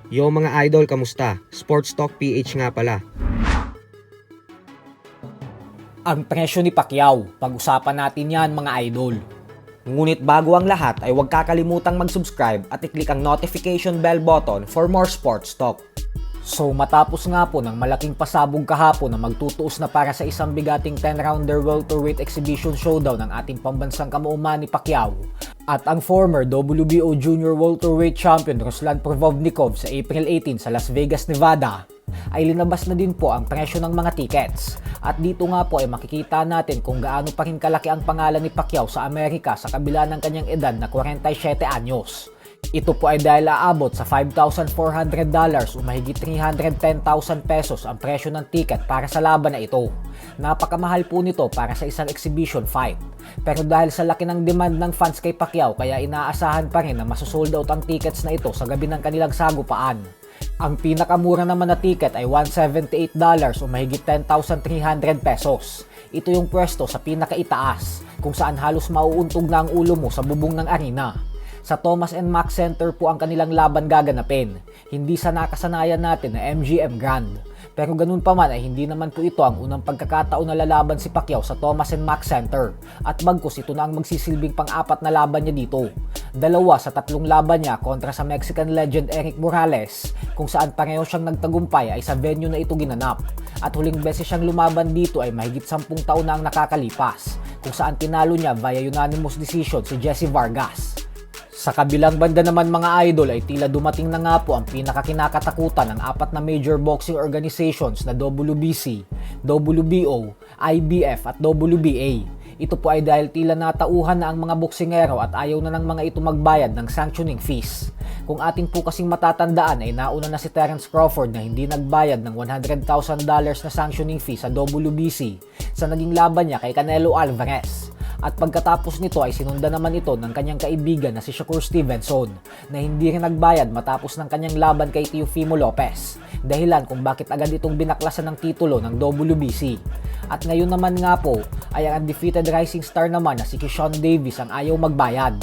Yo mga idol, kamusta? Sports Talk PH nga pala. Ang presyo ni Pacquiao, pag-usapan natin yan mga idol. Ngunit bago ang lahat ay huwag kakalimutang mag-subscribe at i-click ang notification bell button for more sports talk. So matapos nga po ng malaking pasabog kahapon na magtutuos na para sa isang bigating 10-rounder welterweight exhibition showdown ng ating pambansang kamauman ni Pacquiao at ang former WBO Junior Welterweight Champion Ruslan Provodnikov sa April 18 sa Las Vegas, Nevada, ay linabas na din po ang presyo ng mga tickets. At dito nga po ay makikita natin kung gaano pa rin kalaki ang pangalan ni Pacquiao sa Amerika sa kabila ng kanyang edad na 47 anyos. Ito po ay dahil aabot sa $5,400 o mahigit 310,000 pesos ang presyo ng ticket para sa laban na ito. Napakamahal po nito para sa isang exhibition fight. Pero dahil sa laki ng demand ng fans kay Pacquiao kaya inaasahan pa rin na masosold out ang tickets na ito sa gabi ng kanilang sagupaan. Ang pinakamura naman na ticket ay $178 o mahigit 10,300 pesos. Ito yung pwesto sa pinakaitaas kung saan halos mauuntog na ang ulo mo sa bubong ng arena. Sa Thomas & Mack Center po ang kanilang laban gaganapin, hindi sa nakasanayan natin na MGM Grand. Pero ganun pa man ay hindi naman po ito ang unang pagkakataon na lalaban si Pacquiao sa Thomas & Mack Center at bagkus ito na ang magsisilbing pang-apat na laban niya dito. 2 sa 3 laban niya kontra sa Mexican legend Erik Morales kung saan pareho siyang nagtagumpay ay sa venue na ito ginanap. At huling beses siyang lumaban dito ay mahigit 10 taon na ang nakakalipas kung saan tinalo niya via unanimous decision si Jesse Vargas. Sa kabilang banda naman mga idol ay tila dumating na nga po ang pinakakinakatakutan ng 4 na major boxing organizations na WBC, WBO, IBF at WBA. Ito po ay dahil tila natauhan na ang mga boksingero at ayaw na ng mga ito magbayad ng sanctioning fees. Kung ating po kasing matatandaan ay nauna na si Terence Crawford na hindi nagbayad ng $100,000 na sanctioning fee sa WBC sa naging laban niya kay Canelo Alvarez. At pagkatapos nito ay sinundan naman ito ng kanyang kaibigan na si Shakur Stevenson na hindi rin nagbayad matapos ng kanyang laban kay Teofimo Lopez. Dahilan kung bakit agad itong binaklasan ng titulo ng WBC. At ngayon naman nga po ay ang undefeated rising star naman na si Keyshawn Davis ang ayaw magbayad.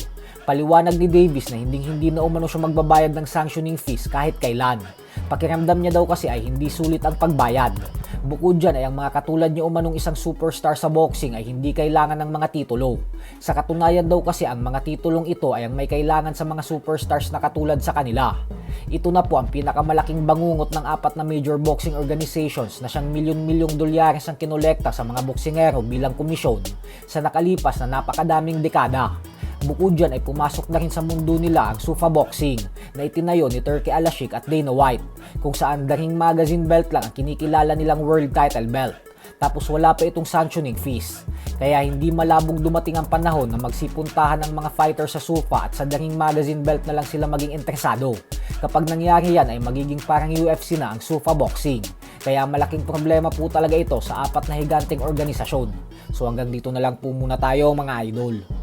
Paliwanag ni Davis na hindi na umano siya magbabayad ng sanctioning fees kahit kailan. Pakiramdam niya daw kasi ay hindi sulit ang pagbayad. Bukod dyan ay ang mga katulad niya umanong isang superstar sa boxing ay hindi kailangan ng mga titulo. Sa katunayan daw kasi ang mga titulong ito ay ang may kailangan sa mga superstars na katulad sa kanila. Ito na po ang pinakamalaking bangungot ng 4 na major boxing organizations na siyang milyon-milyong dolyares ang kinolekta sa mga boksingero bilang komisyon sa nakalipas na napakadaming dekada. Bukod dyan ay pumasok na rin sa mundo nila ang Zuffa Boxing na itinayo ni Turki Al-Ashik at Dana White kung saan The Ring Magazine belt lang ang kinikilala nilang world title belt. Tapos wala pa itong sanctioning fees. Kaya hindi malabong dumating ang panahon na magsipuntahan ang mga fighter sa Zuffa at sa The Ring Magazine belt na lang sila maging interesado. Kapag nangyari yan ay magiging parang UFC na ang Zuffa Boxing. Kaya malaking problema po talaga ito sa 4 na higanteng organisasyon. So hanggang dito na lang po muna tayo mga idol.